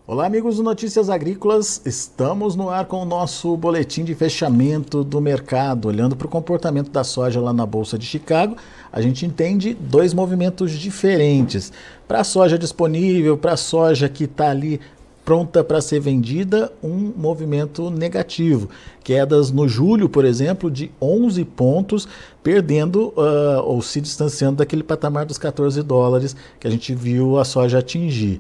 Olá, amigos do Notícias Agrícolas. Estamos no ar com o nosso boletim de fechamento do mercado. Olhando para o comportamento da soja lá na Bolsa de Chicago, a gente entende dois movimentos diferentes. Para a soja disponível, para a soja que está ali pronta para ser vendida, um movimento negativo. Quedas no julho, por exemplo, de 11 pontos, perdendo ou se distanciando daquele patamar dos $14 que a gente viu a soja atingir.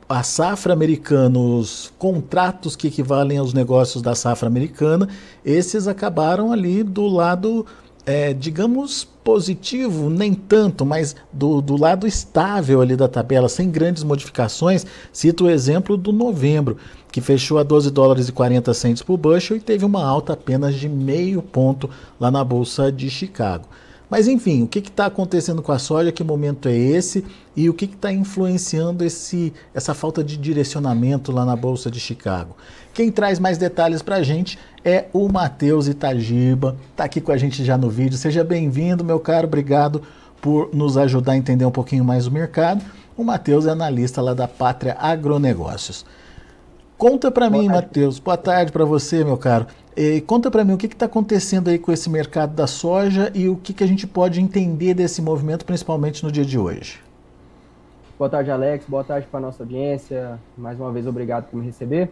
A safra americana, os contratos que equivalem aos negócios da safra americana, esses acabaram ali do lado, digamos, positivo, nem tanto, mas do lado estável ali da tabela, sem grandes modificações. Cito o exemplo do novembro, que fechou a $12,40 por bushel e teve uma alta apenas de meio ponto lá na Bolsa de Chicago. Mas enfim, o que está acontecendo com a soja, que momento é esse e o que está influenciando essa falta de direcionamento lá na Bolsa de Chicago? Quem traz mais detalhes para a gente é o Matheus Itagiba, está aqui com a gente já no vídeo. Seja bem-vindo, meu caro, obrigado por nos ajudar a entender um pouquinho mais o mercado. O Matheus é analista lá da Pátria Agronegócios. Conta para mim, Matheus, boa tarde para você, meu caro. Conta para mim o que está acontecendo aí com esse mercado da soja e o que a gente pode entender desse movimento, principalmente no dia de hoje. Boa tarde, Alex. Boa tarde para a nossa audiência. Mais uma vez, obrigado por me receber.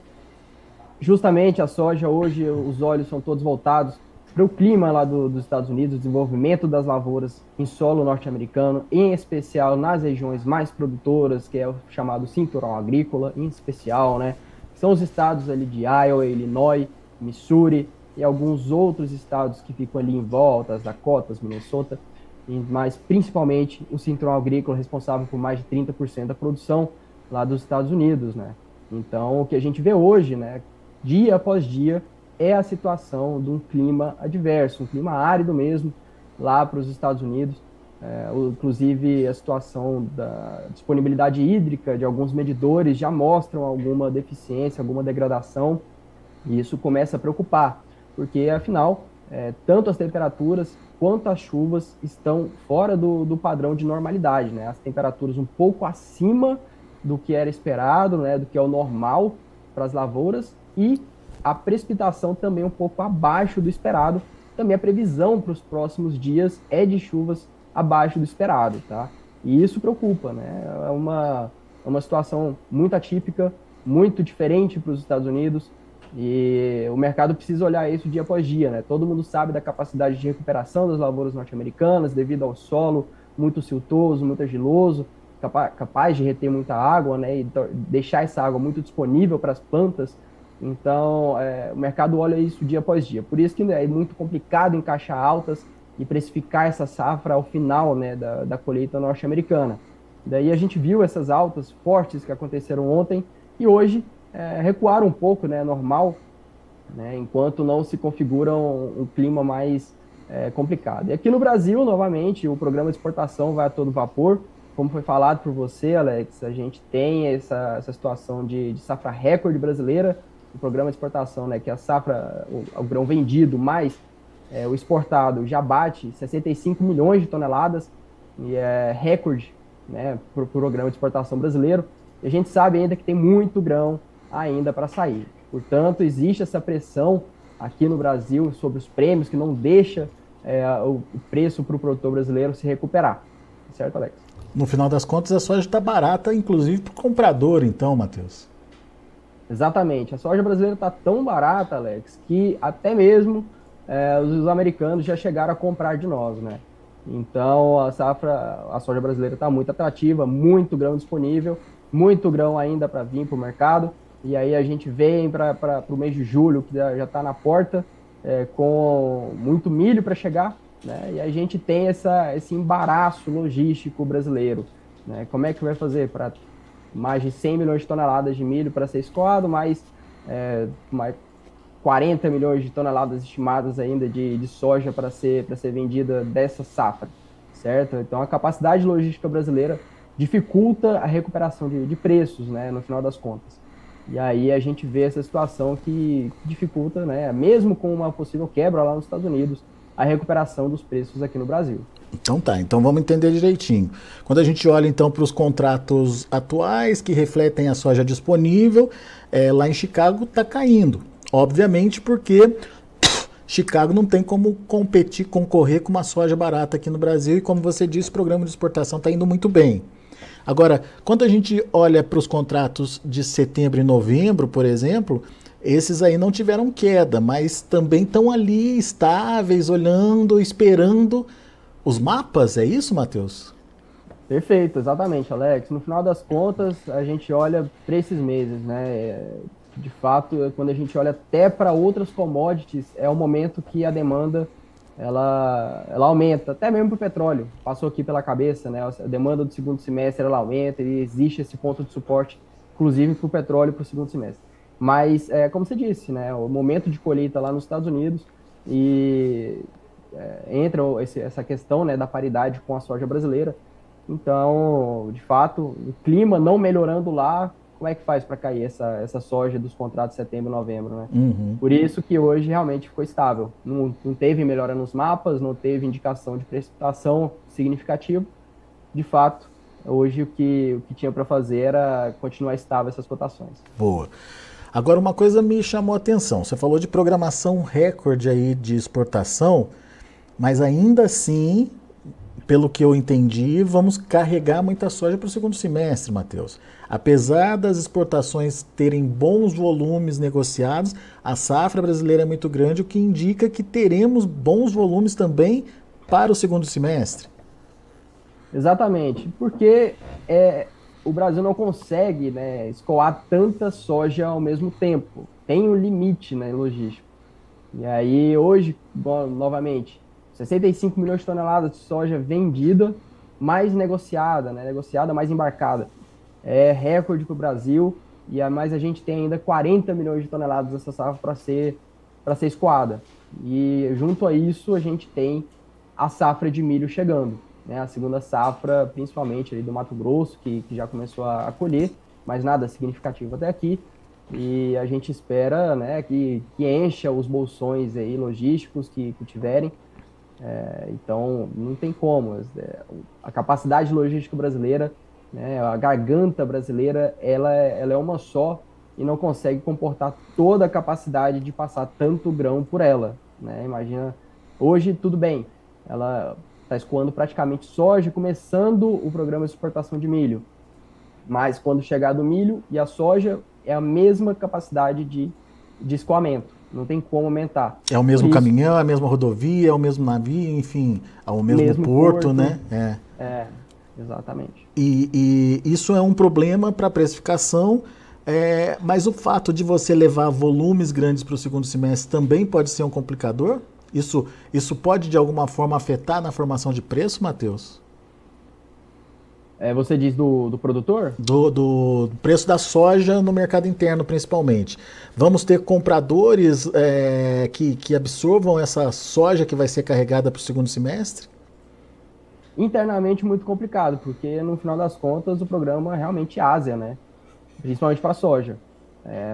Justamente a soja hoje, os olhos são todos voltados para o clima lá dos Estados Unidos, o desenvolvimento das lavouras em solo norte-americano, em especial nas regiões mais produtoras, que é o chamado cinturão agrícola, em especial, né? São os estados ali de Iowa, Illinois, Missouri e alguns outros estados que ficam ali em volta, as Dakotas, Minnesota, mas principalmente o cinturão agrícola responsável por mais de 30% da produção lá dos Estados Unidos, né? Então, o que a gente vê hoje, né, dia após dia, é a situação de um clima adverso, um clima árido mesmo, lá para os Estados Unidos. Inclusive, a situação da disponibilidade hídrica de alguns medidores já mostram alguma deficiência, alguma degradação, e isso começa a preocupar, porque, afinal, tanto as temperaturas quanto as chuvas estão fora do padrão de normalidade, né? As temperaturas um pouco acima do que era esperado, né? Do que é o normal para as lavouras, e a precipitação também um pouco abaixo do esperado. Também a previsão para os próximos dias é de chuvas abaixo do esperado, tá? E isso preocupa, né? É uma situação muito atípica, muito diferente para os Estados Unidos, e o mercado precisa olhar isso dia após dia, né? Todo mundo sabe da capacidade de recuperação das lavouras norte-americanas devido ao solo muito siltoso, muito argiloso, capaz de reter muita água, né? E deixar essa água muito disponível para as plantas. Então, o mercado olha isso dia após dia. Por isso que é muito complicado encaixar altas e precificar essa safra ao final, né, da colheita norte-americana. Daí a gente viu essas altas fortes que aconteceram ontem e hoje recuaram um pouco, né, normal, né, enquanto não se configura um clima mais complicado. E aqui no Brasil, novamente, o programa de exportação vai a todo vapor. Como foi falado por você, Alex, a gente tem essa situação de safra recorde brasileira, o programa de exportação, né, que a safra, o grão vendido mais o exportado já bate 65 milhões de toneladas, e é recorde, né, para o programa de exportação brasileiro. E a gente sabe ainda que tem muito grão ainda para sair. Portanto, existe essa pressão aqui no Brasil sobre os prêmios, que não deixa o preço para o produtor brasileiro se recuperar. Certo, Alex? No final das contas, a soja está barata, inclusive para o comprador, então, Matheus. Exatamente. A soja brasileira está tão barata, Alex, que até mesmo os americanos já chegaram a comprar de nós, né? Então, a soja brasileira está muito atrativa, muito grão disponível, muito grão ainda para vir para o mercado. E aí a gente vem para o mês de julho, que já está na porta, com muito milho para chegar, né? E a gente tem esse embaraço logístico brasileiro, né? Como é que vai fazer para mais de 100 milhões de toneladas de milho para ser escoado, mais 40 milhões de toneladas estimadas ainda de soja para ser vendida dessa safra, certo? Então, a capacidade logística brasileira dificulta a recuperação de preços, né, no final das contas. E aí a gente vê essa situação que dificulta, né, mesmo com uma possível quebra lá nos Estados Unidos, a recuperação dos preços aqui no Brasil. Então tá, então vamos entender direitinho. Quando a gente olha então para os contratos atuais que refletem a soja disponível, lá em Chicago está caindo. Obviamente porque Chicago não tem como competir, concorrer com uma soja barata aqui no Brasil e como você disse, o programa de exportação está indo muito bem. Agora, quando a gente olha para os contratos de setembro e novembro, por exemplo, esses aí não tiveram queda, mas também estão ali estáveis, olhando, esperando os mapas, é isso, Matheus? Perfeito, exatamente, Alex. No final das contas, a gente olha para esses meses, né? De fato, quando a gente olha até para outras commodities, é o momento que a demanda ela aumenta, até mesmo para o petróleo. Passou aqui pela cabeça, né? A demanda do segundo semestre ela aumenta e existe esse ponto de suporte, inclusive para o petróleo para o segundo semestre. Mas, como você disse, né? O momento de colheita lá nos Estados Unidos e entra essa questão, né, da paridade com a soja brasileira. Então, de fato, o clima não melhorando lá, como é que faz para cair essa soja dos contratos de setembro e novembro, né? Uhum. Por isso que hoje realmente ficou estável. Não teve melhora nos mapas, não teve indicação de precipitação significativa. De fato, hoje o que tinha para fazer era continuar estável essas cotações. Boa. Agora, uma coisa me chamou a atenção. Você falou de programação recorde aí de exportação, mas ainda assim, pelo que eu entendi, vamos carregar muita soja para o segundo semestre, Matheus. Apesar das exportações terem bons volumes negociados, a safra brasileira é muito grande, o que indica que teremos bons volumes também para o segundo semestre. Exatamente, porque o Brasil não consegue, né, escoar tanta soja ao mesmo tempo. Tem um limite, né, logístico. E aí, hoje, novamente, 65 milhões de toneladas de soja vendida, mais negociada, né? Negociada, mais embarcada. É recorde para o Brasil, mas a gente tem ainda 40 milhões de toneladas dessa safra para ser escoada. E junto a isso, a gente tem a safra de milho chegando, né? A segunda safra, principalmente ali do Mato Grosso, que já começou a colher, mas nada significativo até aqui. E a gente espera, né, que encha os bolsões aí logísticos que tiverem. Então, não tem como. A capacidade logística brasileira, né, a garganta brasileira, ela é uma só e não consegue comportar toda a capacidade de passar tanto grão por ela, né? Imagina, hoje tudo bem, ela está escoando praticamente soja, começando o programa de exportação de milho. Mas quando chegar do milho e a soja, é a mesma capacidade de escoamento. Não tem como aumentar. É o mesmo caminhão, é a mesma rodovia, é o mesmo navio, enfim, é o mesmo porto, né? Exatamente. E isso é um problema para a precificação, mas o fato de você levar volumes grandes para o segundo semestre também pode ser um complicador? Isso pode, de alguma forma, afetar na formação de preço, Matheus? Você diz do produtor? Do preço da soja no mercado interno, principalmente. Vamos ter compradores que absorvam essa soja que vai ser carregada para o segundo semestre? Internamente muito complicado, porque no final das contas o programa é realmente Ásia, né? Principalmente para a soja.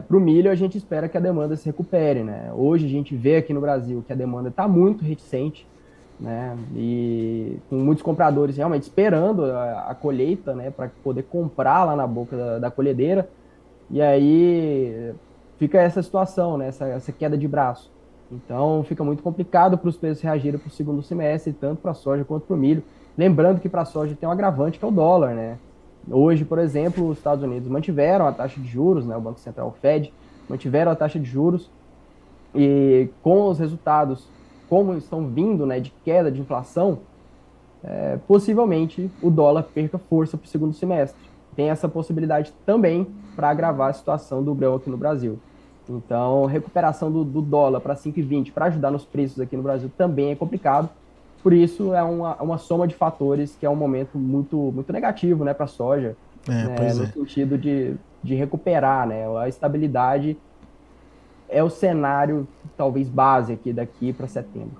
Para o milho a gente espera que a demanda se recupere, né? Hoje a gente vê aqui no Brasil que a demanda está muito reticente, né? E com muitos compradores realmente esperando a colheita, né, para poder comprar lá na boca da colhedeira. E aí fica essa situação, né, essa queda de braço. Então fica muito complicado para os preços reagirem para o segundo semestre, tanto para a soja quanto para o milho. Lembrando que para a soja tem um agravante que é o dólar, né? Hoje, por exemplo, os Estados Unidos mantiveram a taxa de juros, né, o Banco Central, o Fed, mantiveram a taxa de juros e com os resultados como estão vindo, né, de queda de inflação, possivelmente o dólar perca força para o segundo semestre. Tem essa possibilidade também para agravar a situação do grão aqui no Brasil. Então, recuperação do dólar para 5,20 para ajudar nos preços aqui no Brasil também é complicado. Por isso, é uma soma de fatores que é um momento muito, muito negativo, né, para a soja, né, no sentido de recuperar, né, a estabilidade. É o cenário, talvez, base aqui daqui para setembro.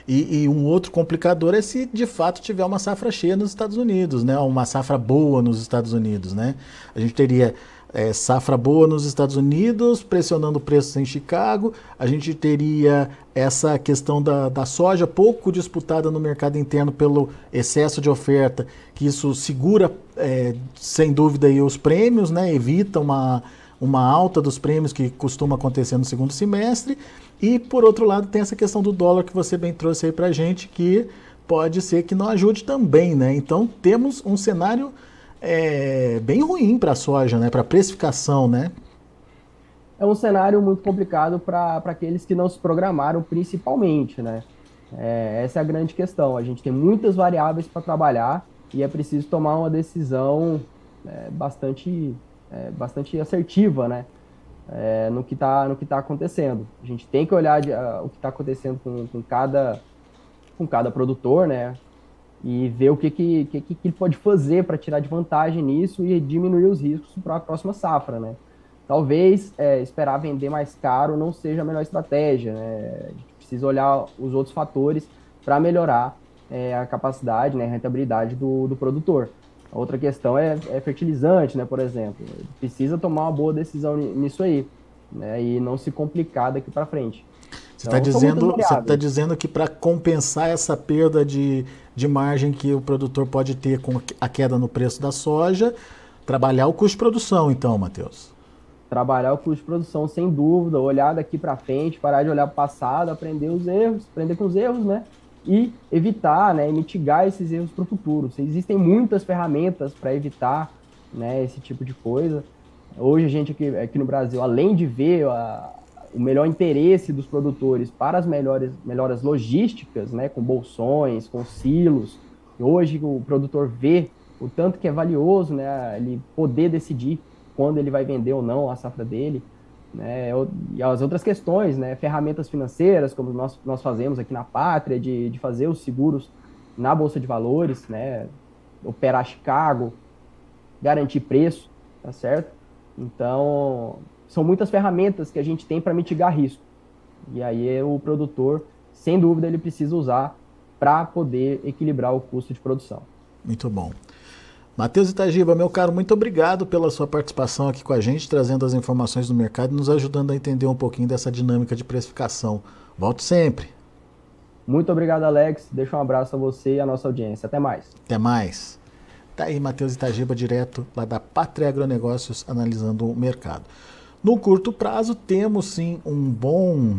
E um outro complicador é se de fato tiver uma safra cheia nos Estados Unidos, né? Uma safra boa nos Estados Unidos, né? A gente teria safra boa nos Estados Unidos, pressionando preços em Chicago. A gente teria essa questão da soja pouco disputada no mercado interno pelo excesso de oferta, que isso segura, sem dúvida, aí, os prêmios, né? Evita uma alta dos prêmios que costuma acontecer no segundo semestre. E, por outro lado, tem essa questão do dólar que você bem trouxe aí para a gente, que pode ser que não ajude também, né? Então, temos um cenário bem ruim para a soja, né? Para a precificação, né? É um cenário muito complicado para aqueles que não se programaram, principalmente, né? Essa é a grande questão. A gente tem muitas variáveis para trabalhar e é preciso tomar uma decisão bastante assertiva, né? No que tá acontecendo. A gente tem que olhar o que está acontecendo com cada produtor, né? E ver o que ele pode fazer para tirar de vantagem nisso e diminuir os riscos para a próxima safra, né? Talvez esperar vender mais caro não seja a melhor estratégia, né? A gente precisa olhar os outros fatores para melhorar a capacidade, né, a rentabilidade do produtor. A outra questão é fertilizante, né, por exemplo. Ele precisa tomar uma boa decisão nisso aí, né, e não se complicar daqui para frente. Você está dizendo que para compensar essa perda de margem que o produtor pode ter com a queda no preço da soja, trabalhar o custo de produção, então, Matheus? Trabalhar o custo de produção, sem dúvida, olhar daqui para frente, parar de olhar para o passado, aprender com os erros, né? E evitar, né, e mitigar esses erros para o futuro. Existem muitas ferramentas para evitar, né, esse tipo de coisa. Hoje a gente aqui no Brasil, além de ver o melhor interesse dos produtores para as melhores logísticas, né, com bolsões, com silos. Hoje o produtor vê o tanto que é valioso, né, ele poder decidir quando ele vai vender ou não a safra dele, né, e as outras questões, né, ferramentas financeiras, como nós fazemos aqui na Pátria, de fazer os seguros na Bolsa de Valores, né, operar Chicago, garantir preço, tá certo? Então, são muitas ferramentas que a gente tem para mitigar risco. E aí o produtor, sem dúvida, ele precisa usar para poder equilibrar o custo de produção. Muito bom. Matheus Itagiba, meu caro, muito obrigado pela sua participação aqui com a gente, trazendo as informações do mercado e nos ajudando a entender um pouquinho dessa dinâmica de precificação. Volte sempre. Muito obrigado, Alex. Deixa um abraço a você e a nossa audiência. Até mais. Até mais. Tá aí Matheus Itagiba, direto lá da Pátria Agronegócios, analisando o mercado. No curto prazo, temos sim um bom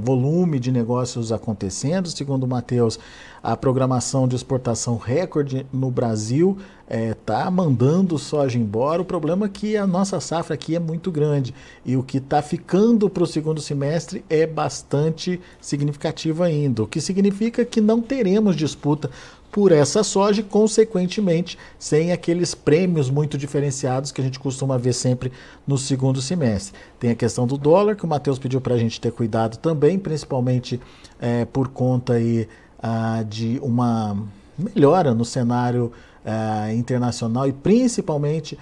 volume de negócios acontecendo. Segundo o Matheus, a programação de exportação recorde no Brasil está mandando soja embora. O problema é que a nossa safra aqui é muito grande e o que está ficando para o segundo semestre é bastante significativo ainda, o que significa que não teremos disputa por essa soja e, consequentemente, sem aqueles prêmios muito diferenciados que a gente costuma ver sempre no segundo semestre. Tem a questão do dólar, que o Matheus pediu para a gente ter cuidado também, principalmente por conta aí, de uma melhora no cenário internacional e principalmente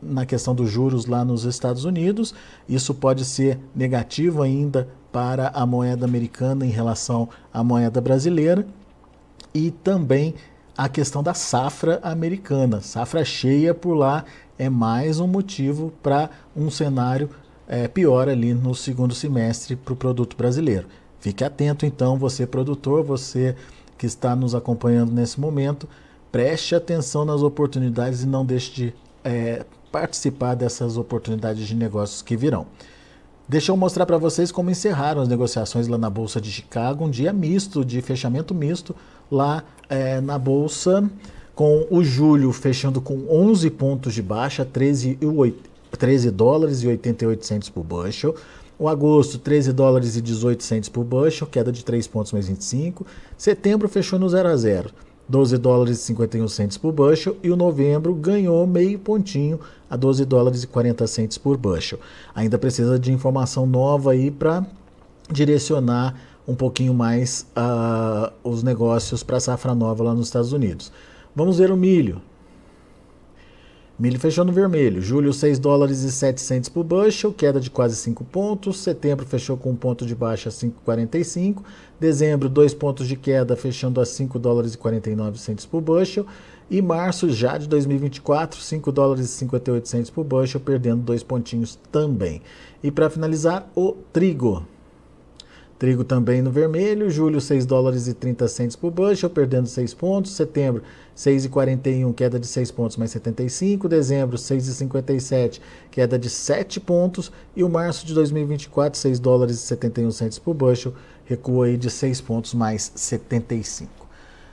na questão dos juros lá nos Estados Unidos. Isso pode ser negativo ainda para a moeda americana em relação à moeda brasileira. E também a questão da safra americana. Safra cheia por lá é mais um motivo para um cenário pior ali no segundo semestre para o produto brasileiro. Fique atento então, você produtor, você que está nos acompanhando nesse momento, preste atenção nas oportunidades e não deixe de participar dessas oportunidades de negócios que virão. Deixa eu mostrar para vocês como encerraram as negociações lá na Bolsa de Chicago, um dia misto, de fechamento misto, lá na Bolsa, com o julho fechando com 11 pontos de baixa, 13 dólares e 88 cents por bushel. O agosto, 13 dólares e 18 cents por bushel, queda de 3 pontos mais 25. Setembro fechou no 0 a 0. 12 dólares e 51 cents por bushel, e o novembro ganhou meio pontinho a 12 dólares e 40 cents por bushel. Ainda precisa de informação nova aí para direcionar um pouquinho mais os negócios para a safra nova lá nos Estados Unidos. Vamos ver o milho. Milho fechou no vermelho. Julho, 6 dólares e 7 cents por bushel, queda de quase 5 pontos. Setembro fechou com um ponto de baixa, 5,45. Dezembro, 2 pontos de queda, fechando a 5 dólares e 49 cents por bushel. E março já de 2024, 5 dólares e 58 centes por bushel, perdendo 2 pontinhos também. E para finalizar, o trigo. Trigo também no vermelho, julho 6 dólares e 30 centes por bushel, perdendo 6 pontos. Setembro 6,41, queda de 6 pontos mais 75. Dezembro 6,57, queda de 7 pontos. E o março de 2024, 6 dólares e 71 centes por bushel, recua aí de 6 pontos mais 75.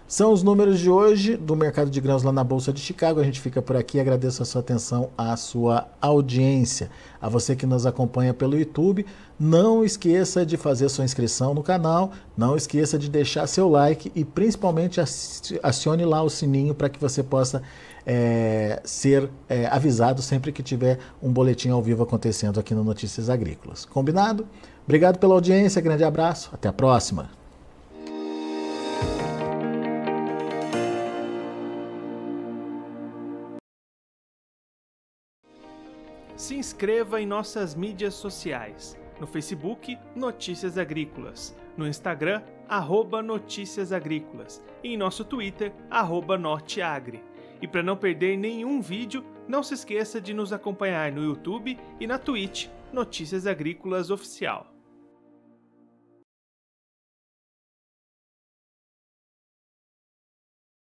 São os números de hoje do mercado de grãos lá na Bolsa de Chicago. A gente fica por aqui. Agradeço a sua atenção, a sua audiência. A você que nos acompanha pelo YouTube, não esqueça de fazer sua inscrição no canal, não esqueça de deixar seu like e principalmente acione lá o sininho para que você possa ser avisado sempre que tiver um boletim ao vivo acontecendo aqui no Notícias Agrícolas. Combinado? Obrigado pela audiência, grande abraço, até a próxima. Se inscreva em nossas mídias sociais. No Facebook, Notícias Agrícolas. No Instagram, @Notícias Agrícolas. E em nosso Twitter, @Norteagri. E para não perder nenhum vídeo, não se esqueça de nos acompanhar no YouTube e na Twitch, Notícias Agrícolas Oficial.